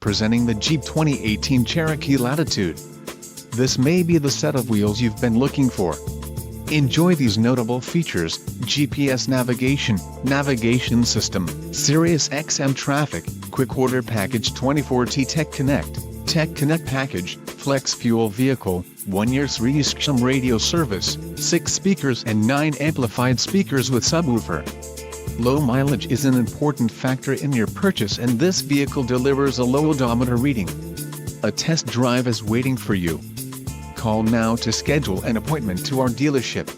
Presenting the Jeep 2018 Cherokee Latitude. This may be the set of wheels you've been looking for. Enjoy these notable features: GPS navigation system, Sirius XM traffic, quick order package, 24T Tech Connect package, flex fuel vehicle, 1-year Sirius radio service, 6 speakers and 9 amplified speakers with subwoofer. Low mileage is an important factor in your purchase, and this vehicle delivers a low odometer reading. A test drive is waiting for you. Call now to schedule an appointment to our dealership.